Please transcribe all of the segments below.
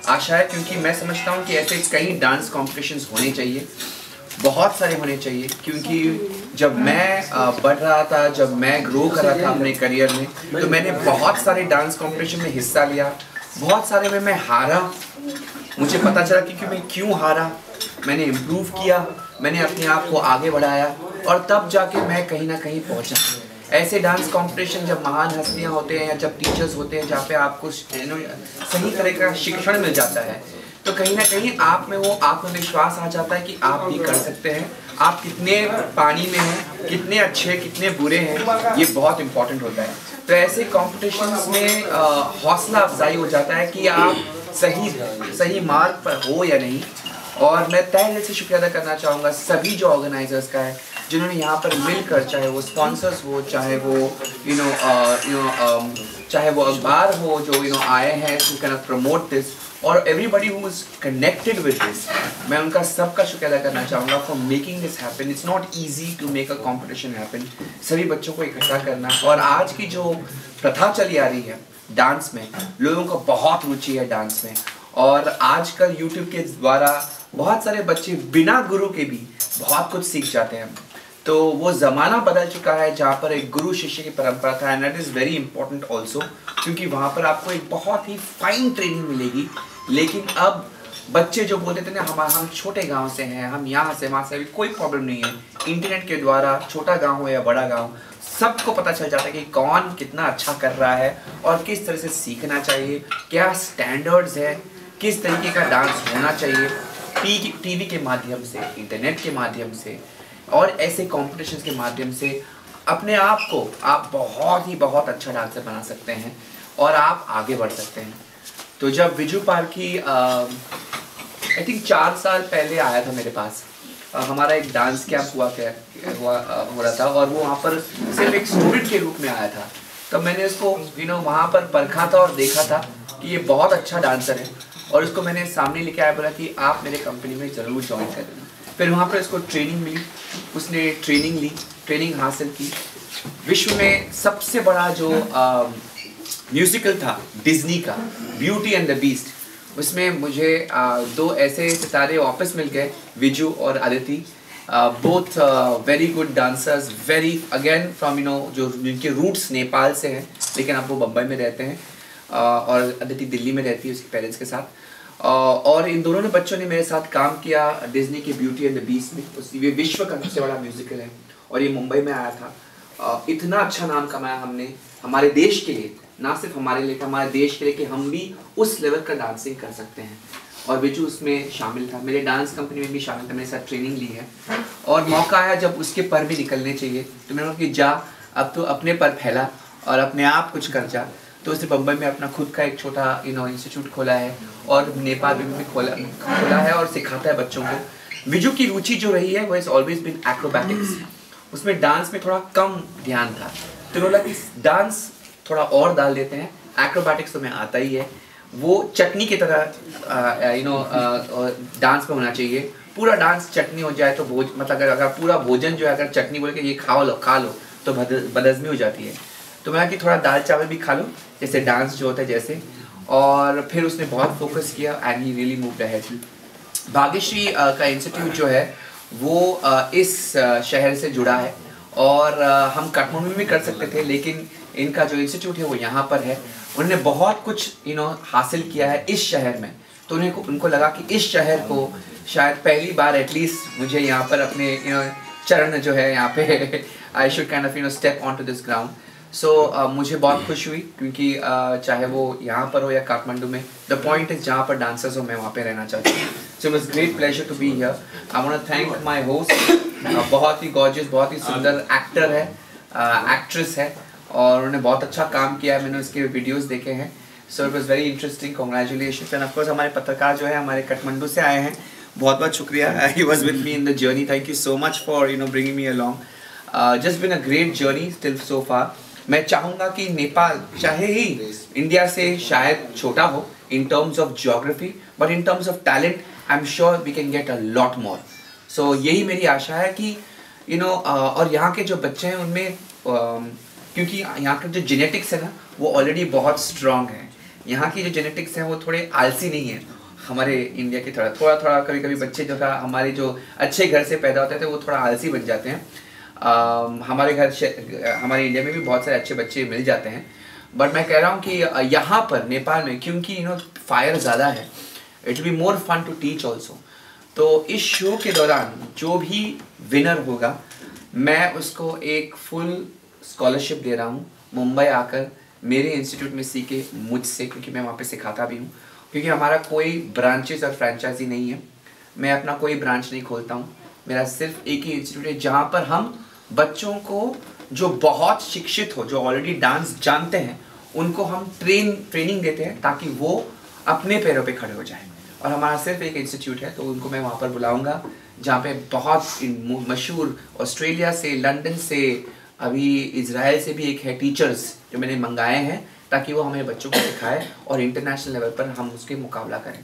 आशा है, क्योंकि मैं समझता हूँ कि ऐसे कई डांस कॉम्पिटिशन्स होने चाहिए, बहुत सारे होने चाहिए। क्योंकि जब मैं बढ़ रहा था, जब मैं ग्रो कर रहा था अपने करियर में, तो मैंने बहुत सारे डांस कॉम्पिटिशन में हिस्सा लिया, बहुत सारे में मैं हारा। मुझे पता चला कि मैं क्यों हारा, मैंने इम्प्रूव किया, मैंने अपने आप को आगे बढ़ाया और तब जाके मैं कहीं ना कहीं पहुंचा। ऐसे डांस कंपटीशन जब महान हस्तियां होते हैं या जब टीचर्स होते हैं जहाँ पे आपको सही तरह का शिक्षण मिल जाता है, तो कहीं ना कहीं आप में वो आत्मविश्वास आ जाता है कि आप भी कर सकते हैं। आप कितने पानी में हैं, कितने अच्छे कितने बुरे हैं, ये बहुत इंपॉर्टेंट होता है। तो ऐसे कॉम्पिटिशन्स में हौसला अफजाई हो जाता है कि आप सही मार्ग पर हो या नहीं। और मैं तहे दिल से शुक्रिया अदा करना चाहूँगा सभी जो ऑर्गेनाइजर्स का है, जिन्होंने यहाँ पर मिलकर, चाहे वो स्पॉन्सर्स हो, चाहे वो चाहे वो अखबार हो जो आए हैं टू कैन प्रमोट दिस, और everybody who is connected with this, मैं उनका सबका शुक्रिया अदा करना चाहूँगा for making this happen. It's not easy to make a competition happen, सभी बच्चों को इकट्ठा करना। और आज की जो प्रथा चली आ रही है डांस में, लोगों को बहुत रुचि है डांस में, और आजकल यूट्यूब के द्वारा बहुत सारे बच्चे बिना गुरु के भी बहुत कुछ सीख जाते हैं। तो वो ज़माना बदल चुका है जहाँ पर एक गुरु शिष्य की परंपरा था, and that is very important also, क्योंकि वहाँ पर आपको एक बहुत ही फाइन ट्रेनिंग मिलेगी। लेकिन अब बच्चे जो बोलते थे ना, हम छोटे गांव से हैं, हम यहाँ से वहाँ से, अभी कोई प्रॉब्लम नहीं है। इंटरनेट के द्वारा छोटा गांव हो या बड़ा गांव, सबको पता चल जाता है कि कौन कितना अच्छा कर रहा है और किस तरह से सीखना चाहिए, क्या स्टैंडर्ड्स है, किस तरीके का डांस होना चाहिए। टीवी के माध्यम से, इंटरनेट के माध्यम से और ऐसे कॉम्पिटिशन्स के माध्यम से अपने आप को आप बहुत अच्छा डांसर बना सकते हैं और आप आगे बढ़ सकते हैं। तो जब विजू पारखी आई थिंक 4 साल पहले आया था मेरे पास, हमारा एक डांस कैंप हो रहा था और वो वहाँ पर सिर्फ एक स्टूडेंट के रूप में आया था। तब मैंने उसको वहाँ पर परखा था और देखा था कि ये बहुत अच्छा डांसर है, और उसको मैंने सामने लेके आया, बोला कि आप मेरे कंपनी में ज़रूर ज्वाइन कर देना। फिर वहाँ पर इसको ट्रेनिंग मिली, उसने ट्रेनिंग ली, ट्रेनिंग हासिल की। विश्व में सबसे बड़ा जो म्यूजिकल था डिज्नी का, ब्यूटी एंड द बीस्ट, उसमें मुझे 2 ऐसे सितारे वापस मिल गए, विजू और Aditi, both very good dancers, very again from जो जिनके रूट्स नेपाल से हैं, लेकिन अब वो बम्बई में रहते हैं, और अदिति दिल्ली में रहती है उसके पेरेंट्स के साथ। और इन दोनों ने बच्चों ने मेरे साथ काम किया डिज्नी के ब्यूटी एंड द बीस्ट में। ये विश्व का सबसे बड़ा म्यूजिकल है और ये मुंबई में आया था। इतना अच्छा नाम कमाया हमने हमारे देश के लिए, ना सिर्फ हमारे लिए, हमारे देश के लिए, कि हम भी उस लेवल का डांसिंग कर सकते हैं। और विजू उसमें शामिल था, मेरे डांस कंपनी में भी शामिल था, मेरे साथ ट्रेनिंग ली है। और मौका आया जब उसके पर भी निकलने चाहिए, तो मैंने कहा कि जा, अब तो अपने पर फैला और अपने आप कुछ कर जा। तो उसने बम्बई में अपना खुद का एक छोटा इंस्टीट्यूट खोला है और नेपाल में भी खोला है और सिखाता है बच्चों को। विजू की रुचि जो रही है वो इज ऑलवेज बीन एक्रोबैटिक्स, उसमें डांस में थोड़ा कम ध्यान था, तो बोला कि डांस थोड़ा और डाल देते हैं, एक्रोबैटिक्स तो मैं आता ही है, वो चटनी की तरह डांस में होना चाहिए। पूरा डांस चटनी हो जाए तो मतलब अगर पूरा भोजन जो है अगर चटनी बोल के ये खा लो तो बदहज़मी हो जाती है। तो मैं कि थोड़ा दाल चावल भी खा लो, जैसे डांस जो होता है जैसे। और फिर उसने बहुत फोकस किया and he really moved ahead. Bhagyashree का इंस्टीट्यूट जो है वो इस शहर से जुड़ा है, और हम काठमांडू में भी कर सकते थे, लेकिन इनका जो इंस्टीट्यूट है वो यहाँ पर है। उन्होंने बहुत कुछ हासिल किया है इस शहर में, तो उनको लगा कि इस शहर को शायद पहली बार एटलीस्ट मुझे यहाँ पर अपने चरण जो है यहाँ पे I should kind of step on to this ground. So मुझे बहुत खुश हुई, क्योंकि चाहे वो यहाँ पर हो या काठमांडू में, द पॉइंट इज जहाँ पर डांसर्स हो मैं वहाँ पे रहना चाहती हूँ। So it was great pleasure to be here. I want to thank my host, बहुत ही गॉर्जियस, बहुत ही सुंदर एक्टर है, एक्ट्रेस है, और उन्होंने बहुत अच्छा काम किया है, मैंने उसके वीडियोस देखे हैं। सो it was very interesting, congratulations. End of course हमारे पत्रकार जो है हमारे काठमांडू से आए हैं, बहुत बहुत शुक्रिया, he was with me in the journey, thank you so much for bringing me along. Just been a great journey till so far. मैं चाहूँगा कि नेपाल चाहे ही इंडिया से शायद छोटा हो in terms of geography, but in terms of talent I am sure we can get a lot more. So यही मेरी आशा है कि और यहाँ के जो बच्चे हैं उनमें क्योंकि यहाँ का जो जेनेटिक्स है ना वो ऑलरेडी बहुत स्ट्रॉन्ग है, यहाँ की जो जेनेटिक्स हैं वो थोड़े आलसी नहीं है हमारे इंडिया की तरह। थोड़ा थोड़ा कभी कभी बच्चे जो था हमारे जो अच्छे घर से पैदा होते थे वो थोड़ा आलसी बन जाते हैं। हमारे हमारे इंडिया में भी बहुत सारे अच्छे बच्चे मिल जाते हैं, बट मैं कह रहा हूँ कि यहाँ पर नेपाल में क्योंकि फायर ज़्यादा है, it will be more fun to teach also. तो इस शो के दौरान जो भी विनर होगा मैं उसको एक फुल स्कॉलरशिप दे रहा हूँ, मुंबई आकर मेरे इंस्टीट्यूट में सीखे मुझसे, क्योंकि मैं वहाँ पे सिखाता भी हूँ। क्योंकि हमारा कोई ब्रांचेस और फ्रेंचाइजी नहीं है, मैं अपना कोई ब्रांच नहीं खोलता हूँ, मेरा सिर्फ एक ही इंस्टीट्यूट है जहाँ पर हम बच्चों को जो बहुत शिक्षित हो, जो ऑलरेडी डांस जानते हैं, उनको हम ट्रेनिंग देते हैं ताकि वो अपने पैरों पे खड़े हो जाएं। और हमारा सिर्फ एक इंस्टीट्यूट है, तो उनको मैं वहाँ पर बुलाऊंगा जहाँ पे बहुत मशहूर ऑस्ट्रेलिया से, लंदन से, अभी इजराइल से भी एक है टीचर्स जो मैंने मंगाए हैं, ताकि वो हमें बच्चों को सिखाए और इंटरनेशनल लेवल पर हम उसके मुकाबला करें।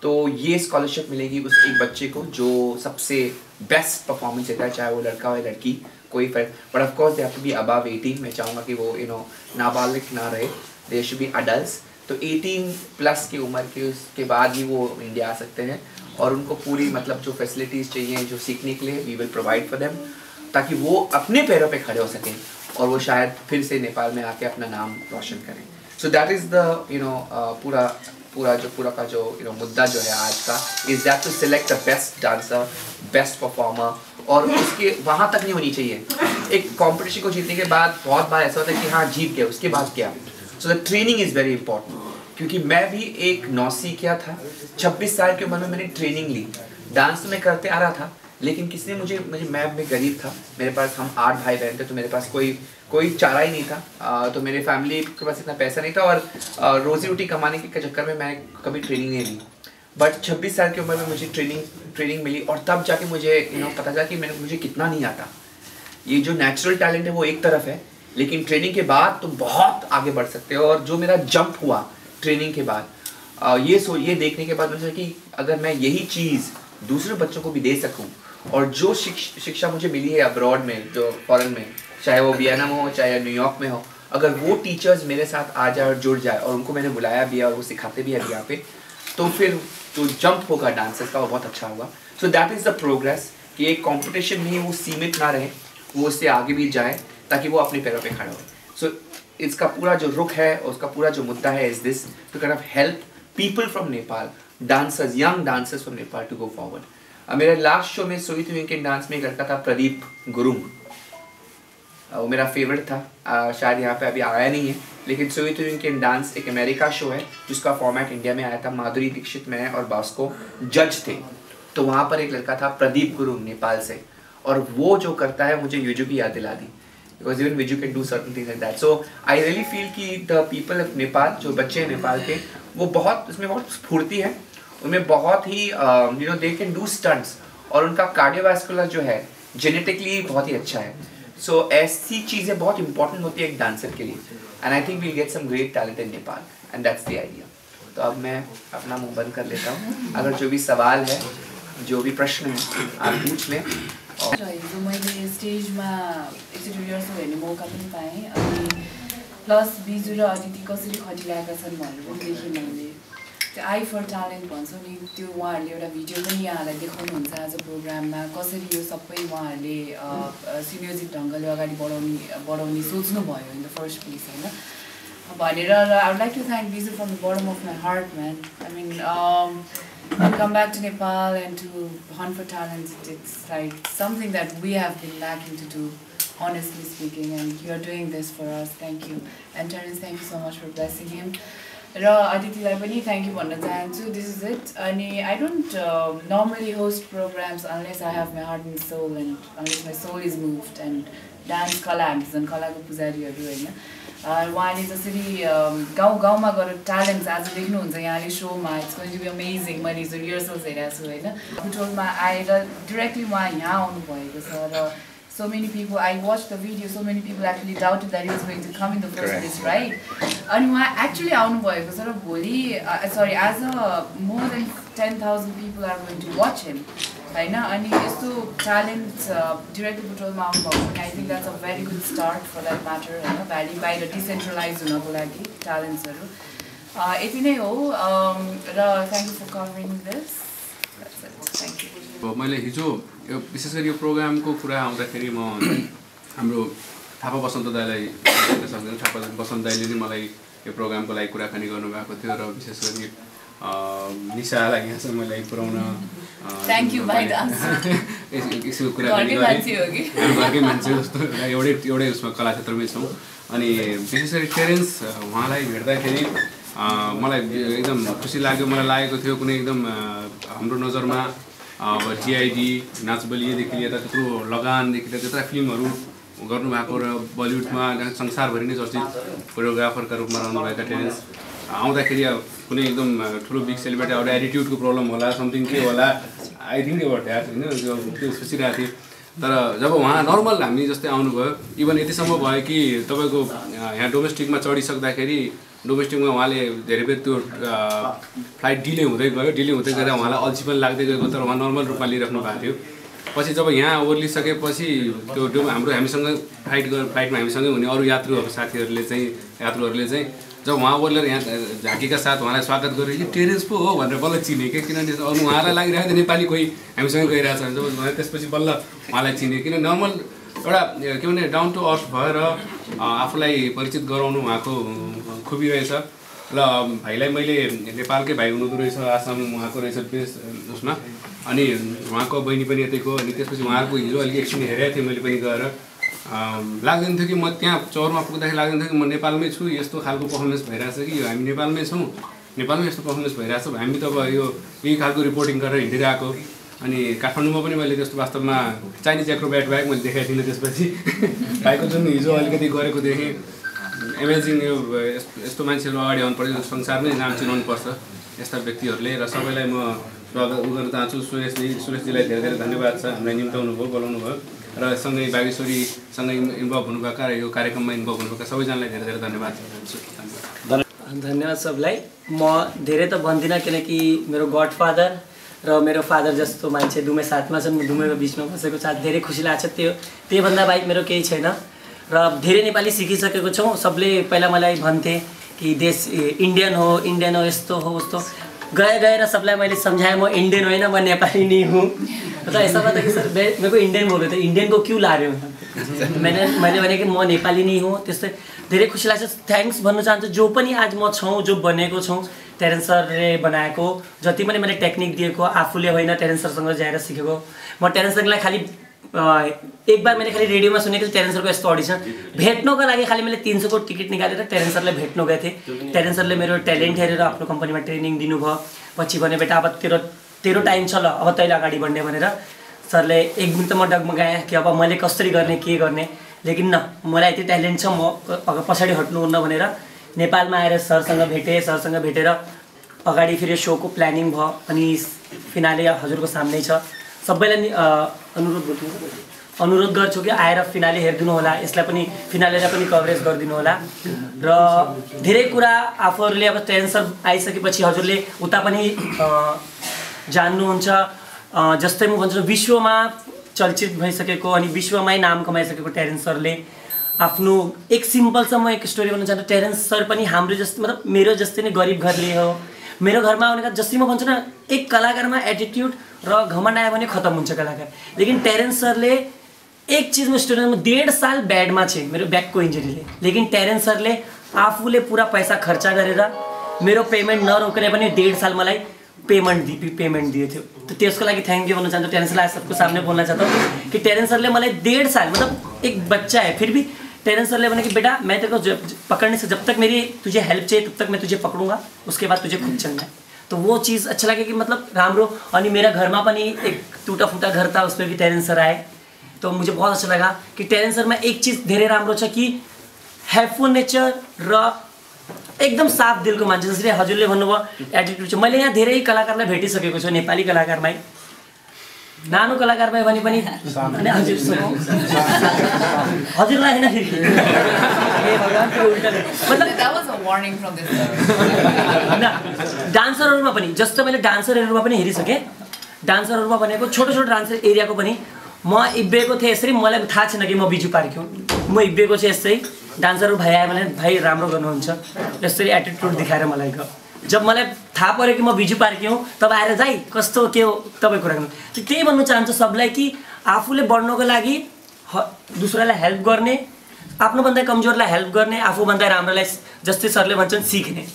तो ये स्कॉलरशिप मिलेगी उस एक बच्चे को जो सबसे बेस्ट परफॉर्मेंस देता है, चाहे वो लड़का हो या लड़की, कोई फर्क। But of course they have to be above 18। मैं चाहूँगा कि वो नाबालिग ना रहे, दे शुड बी अडल्ट्स। तो 18 प्लस की उम्र के उसके बाद ही वो इंडिया आ सकते हैं, और उनको पूरी मतलब जो फैसिलिटीज़ चाहिए जो सीखने के लिए we will provide for them, ताकि वो अपने पैरों पे खड़े हो सकें और वो शायद फिर से नेपाल में आके अपना नाम रोशन करें। सो दैट इज़ द पूरा का जो मुद्दा जो है आज का, is that to select the best dancer, best performer. और उसके वहाँ तक नहीं होनी चाहिए, एक कॉम्पिटिशन को जीतने के बाद बहुत बार ऐसा होता है कि हाँ जीत गया, उसके बाद क्या। So the training is very important, क्योंकि मैं भी एक नौसिखिया था, 26 साल की उम्र में मैंने ट्रेनिंग ली। डांस तो मैं करते आ रहा था, लेकिन किसी ने मुझे मैं गरीब था, मेरे पास हम 8 भाई बहन थे, तो मेरे पास कोई चारा ही नहीं था। तो मेरे फैमिली के पास इतना पैसा नहीं था, और रोजी रोटी कमाने के चक्कर में मैंने कभी ट्रेनिंग नहीं ली। बट 26 साल की उम्र में मुझे ट्रेनिंग मिली, और तब जाके मुझे पता चला कि मुझे कितना नहीं आता। ये जो नेचुरल टैलेंट है वो एक तरफ है, लेकिन ट्रेनिंग के बाद तुम बहुत आगे बढ़ सकते हो। और जो मेरा जंप हुआ ट्रेनिंग के बाद, ये देखने के बाद मुझे कि अगर मैं यही चीज़ दूसरे बच्चों को भी दे सकूं, और जो शिक्षा मुझे मिली है अब्रॉड में, जो फॉरेन में, चाहे वो वियना में हो चाहे न्यूयॉर्क में हो, अगर वो टीचर्स मेरे साथ आ जाए और जुड़ जाए, और उनको मैंने बुलाया भी है और वो सिखाते भी है यहाँ पे, तो फिर जो जंप होगा डांसर्स का वो बहुत अच्छा होगा। So that is the progress, कि एक कॉम्पिटिशन में ही वो सीमित ना रहे, वो उससे आगे भी जाए ताकि वो अपने पैरों पे खड़ा हो। सो इसका पूरा जो रुख है, उसका पूरा जो मुद्दा है is this, to kind of help people from Nepal, dancers, young dancers from Nepal to go forward. मेरे लास्ट शो में सोवियत यूनियन के डांस में एक लड़का था प्रदीप गुरुंग, वो मेरा फेवरेट था। शायद यहाँ पे अभी आया नहीं है, लेकिन सोवियत यूनियन के डांस एक अमेरिका शो है जिसका फॉर्मेट इंडिया में आया था। माधुरी दीक्षित, मैं और बास्को जज थे, तो वहाँ पर एक लड़का था प्रदीप गुरुंग नेपाल से, और वो जो करता है मुझे युजू की याद दिला दी, because even Viju can do certain things like that. So I really feel कि द पीपल ऑफ नेपाल, जो बच्चे हैं नेपाल के, वो बहुत, उसमें बहुत स्फूर्ति है, उनमें बहुत ही दे कैन डू स्टंट्स, और उनका कार्डियोवास्कुलर जो है जेनेटिकली बहुत ही अच्छा है। सो ऐसी चीज़ें बहुत इंपॉर्टेंट होती है एक डांसर के लिए, and I think we'll get some great talent in Nepal, and that's the idea. तो अब मैं अपना मुंह बंद कर लेता हूँ, अगर जो भी सवाल है, जो भी प्रश्न है, आप पूछ लें। हिजो मैले स्टेजमा एकचोटि रिहर्सल हेर्ने मौका पनि पाएँ, अनि प्लस बिजु र अदिति कसरी खटिरहेका छन् भनेर पनि देखेँ मैले। त्यो आई फर ट्यालेन्ट भन्छ नि, त्यो उहाँहरूले एउटा भिडियो पनि यहाँलाई देखाउनुहुन्छ आज प्रोग्राममा, कसरी यो सबै उहाँहरूले सुनियोजित ढङ्गले अगाडि बढाउने सोच्नुभयो इन द फर्स्ट प्लेस होइन भनेर। I would like to thank Biju from the bottom of my heart man. I मिन and come back to Nepal and to hunt for talent, it's like something that we have been lacking to do, honestly speaking, and you're doing this for us. Thank you. And Terence, thank you so much for blessing him. Ra Aditiलाई पनि thank you भन्न चाहन्छु. This is it. अनि I don't normally host programs unless I have my heart and soul, and unless my soul is moved, and dance कला हामी झन् कलाको पुजारीहरू होइन। उहाँले जसरी गाउँमा गएर ट्यालेन्ट्स आज देख्नुहुन्छ यहाँले सोमा, it's going to be amazing. मैले हिजो रिहर्सल्स हेरेको छु होइन, बुटोलमा आएर डिरेक्टली उहाँ यहाँ आउनुभएको छ, र so many people, I watched the video, so many people actually doubted that he was going to come in the first place, right? And उहाँ actually आउनुभएको छ, र भोलि as a more than 10,000 people are going to watch him होइन। अनि यस्तो talent directly बुटोलमा आउनुभएको भने I think that's a very good start for that matter होइन, बाहिर डिसेन्ट्रलाइज हुनको लागि ट्यालेन्ट्सहरू। यति नै हो र thank you for covering this thank you मैले हिजो यो विशेष गरी यो प्रोग्रामको कुरा आउँदाखेरि म हाम्रो थापा बसन्त दाईलाई सक्दैन थापा बसन्त दाईले नै मलाई यो प्रोग्रामको लागि कुराकानी गर्नुभएको थियो र विशेष गरी निशालाई यहाँसम्म मैले पुर्याउन यसो कुराकानी गरेँ घरकै मान्छे जस्तो एउटै उसमा कला क्षेत्रमै छौँ अनि विशेष गरी टेरेन्स उहाँलाई भेट्दाखेरि मलाई एकदम खुसी लाग्यो मलाई लागेको थियो कुनै एकदम हाम्रो नजरमा अब जिआइडी नाचबलिएदेखि लिएर त्यत्रो लगानदेखि लिएर त्यत्रा फिल्महरू गर्नुभएको र बलिउडमा संसारभरि नै चर्चित कोरियोग्राफरका रूपमा रहनुभएका टेरेन्स आउँदाखेरि कुनै एकदम ठुलो बिग सेलिब्रेटी एउटा एटिट्युडको प्रब्लम होला समथिङ के होला आई थिङ्क एउटा ढ्याट होइन त्यो सोचिरहेको थिएँ तर जब उहाँ नर्मल हामी जस्तै आउनुभयो इभन यतिसम्म भयो कि तपाईँको यहाँ डोमेस्टिकमा चढिसक्दाखेरि डोमेस्टिकमा उहाँले धेरै बेर त्यो फ्लाइट डिले हुँदै गएर उहाँलाई अल्छी पनि लाग्दै गएको तर उहाँ नर्मल रूपमा लिइराख्नु भएको थियो पछि जब यहाँ ओर्लिसकेपछि त्यो हामीसँग फ्लाइटमा हामीसँगै हुने अरू साथीहरूले चाहिँ जब उहाँ ओर्लेर यहाँ झाँकीका साथ उहाँलाई स्वागत गरेर यो टेरेन्स पो हो भनेर बल्ल चिने क्या किनभने अरू उहाँलाई लागिरहेको थियो नेपाली कोही हामीसँगै गइरहेको छ जब त्यसपछि बल्ल उहाँलाई चिने किन नर्मल एउटा के भने डाउन टु अर्थ भएर आफूलाई परिचित गराउनु उहाँको खुबी रहेछ ल भाइलाई मैले नेपालकै भाइ हुनुहुँदो रहेछ आसाम उहाँको रहेछ बेस उसमा अनि उहाँको बहिनी पनि यतैको अनि त्यसपछि उहाँको हिजो अलिक एकछिन हेरेको थिएँ मैले पनि गएर लाग्दैन थियो कि म त्यहाँ चौरमा पुग्दाखेरि लाग्दैन थियो कि म नेपालमै छु यस्तो खालको पर्फर्मेन्स भइरहेछ कि हामी नेपालमै छौँ नेपालमै यस्तो पर्फर्मेन्स भइरहेछ हामी त अब यही खालको रिपोर्टिङ गरेर हिँडिरहेको अनि काठमाडौँमा पनि मैले त्यस्तो वास्तवमा चाइनिज एक्रोब्याट बाहेक मैले देखाएको थिइनँ त्यसपछि भाइको जुन हिजो अलिकति गरेको देखेँ एमेजिङ यो यस्तो मान्छेहरू अगाडि आउनुपर्छ संसारमै नाम चिनाउनुपर्छ यस्ता व्यक्तिहरूले र सबैलाई म स्वागत गर्न चाहन्छु सुरेशजीलाई धेरै धेरै धन्यवाद छ हामीलाई निम्ताउनु भयो बोलाउनु भयो र सँगै बागेश्वरीसँगै इन्भल्भ हुनुभएका र यो कार्यक्रममा इन्भल्भ हुनुभएका सबैजनालाई धेरै धेरै धन्यवाद धन्यवाद सबलाई म धेरै त भन्दिनँ किनकि मेरो गडफादर र मेरो फादर जस्तो मान्छे दुमै साथमा छन् म दुमैको बिचमा बसेको साथ धेरै खुसी लाग्छ त्योभन्दा बाहेक मेरो केही छैन र धेरै नेपाली सिकिसकेको छौँ सबले पहिला मलाई भन्थे कि देश इन्डियन हो यस्तो हो उस्तो गएर सबलाई मैले सम्झाएँ म इन्डियन होइन म नेपाली नै हुँ र ऐसा बात है कि सर मेरे को इंडियन बोल रहे थे इंडियन को क्यों ला रहे हो मैंने भने कि म नेपाली नै हुँ त्यस्तै धेरै खुसी लाग्छ थ्याङ्क्स भन्न चाहन्छु जो पनि आज म छौँ जो बनेको छौँ टेरेन्स सरले बनाएको जति पनि मैले टेक्निक दिएको आफूले होइन टेरेन्स सरसँग जाएर सिकेको म टेरेन्स सरलाई खालि एक बार मैले खालि रेडियोमा सुनेको टेरेन्स सरको यस्तो अडिसन भेट्नको लागि खालि मैले 300 को टिकट निकालेर टेरेन्स सरलाई भेट्न गएको थिएँ टेरेन्स सरले मेरो ट्यालेन्ट हेरेर आफ्नो कम्पनीमा ट्रेनिङ दिनुभयो पछि भने बेटा अब तेरो टाइम छ ल अब तैँले अगाडि बढ्ने भनेर सरले एक दिन त म डगमगाएँ कि अब मैले कसरी गर्ने के गर्ने लेकिन न मलाई यति ट्यालेन्ट छ म पछाडि हट्नुहुन्न भनेर नेपालमा आएर सरसँग भेटेर अगाडि फेरि सोको प्लानिङ भयो अनि फिनाले हजुरको सामनै छ सबैलाई अनुरोध गर्छु कि आएर फिनाले हेरिदिनु होला यसलाई पनि फिनालेलाई पनि कभरेज गरिदिनु होला र धेरै कुरा आफूहरूले अब टेन्सन आइसकेपछि हजुरले उता पनि जान्नुहुन्छ जस्तै म भन्छु विश्वमा चलचित्र भइसकेको अनि विश्वमै नाम कमाइसकेको टेरेन्स सरले आफ्नो एक सिम्पलसम्म एक स्टोरी भन्न चाहन्छु टेरेन्स सर पनि हाम्रो जस्तै मतलब मेरो जस्तै नै गरिब घरले हो मेरो घरमा आउनेका जस्तै म भन्छु न एक कलाकारमा एटिट्युड र घमण्ड आयो भने खत्तम हुन्छ कलाकार लेकिन टेरेन्स सरले एक चीजमा स्टुडेन्टमा 1.5 साल ब्याडमा छ मेरो ब्याकको इन्जुरीले लेकिन टेरेन्स सरले आफूले पुरा पैसा खर्च गरेर मेरो पेमेन्ट नरोकेर पनि 1.5 साल मलाई पेमेन्ट दिए थियो तो त्यसको लागि थ्याङ्क यू भन्न चाहन्छु टेरेन्स सरलाई सबको सामने बोल्न चाहता हूँ कि टेरेन्स सरले मलाई 1.5 साल मतलब एक बच्चा है फिर भी टेरेन्स सरले भने कि बेटा मैं तेरे को पकड़ने से जब तक मेरी तुझे हेल्प चाहिए तब तक मैं तुझे पकड़ूंगा उसके बाद तुझे खुद चलना है तो वो चीज़ अच्छा लगे कि मतलब राम्रो अनि मेरा घरमा पनि एक टूटा फूटा घर था उसमें भी टेरेन्स सर आए तो मुझे बहुत अच्छा लगा कि टेरेन्स सरमा एक चीज़ धेरै राम्रो छ कि हेल्पफुल नेचर र एकदम साफ दिलको मान्छे जसरी हजुरले भन्नुभयो एटिट्युड छ मैले यहाँ धेरै कलाकारलाई भेटिसकेको छु नेपाली कलाकारमै नानो कलाकारमै भने पनि अनि हजुरलाई हैन फेरि ए भगवान त्यो उल्टा मतलब that was a warning from this डान्सरहरुमा पनि जस्तो मैले डान्सरहरुमा पनि हेरिसके डान्सरहरुमा भनेको छोटो छोटो डान्सर एरियाको पनि म इब्बेको थिए यसरी मलाई थाहा छैन कि म बिजु पार्क्यो म इब्बेको छु यसै डान्सरहरू भाइ आयो भने भाइ राम्रो गर्नुहुन्छ यसरी एटिट्युड देखाएर मलाई जब मलाई थाहा पऱ्यो कि म बिजु पार्की हुँ तब आएर दाइ कस्तो के हो तपाईँ कुरा गर्नु त्यही भन्नु चाहन्छु सबलाई कि आफूले बढ्नको लागि दुसरालाई हेल्प गर्ने आफ्नोभन्दा कमजोरलाई हेल्प गर्ने आफूभन्दा राम्रोलाई जस्तै सरले भन्छन् सिक्ने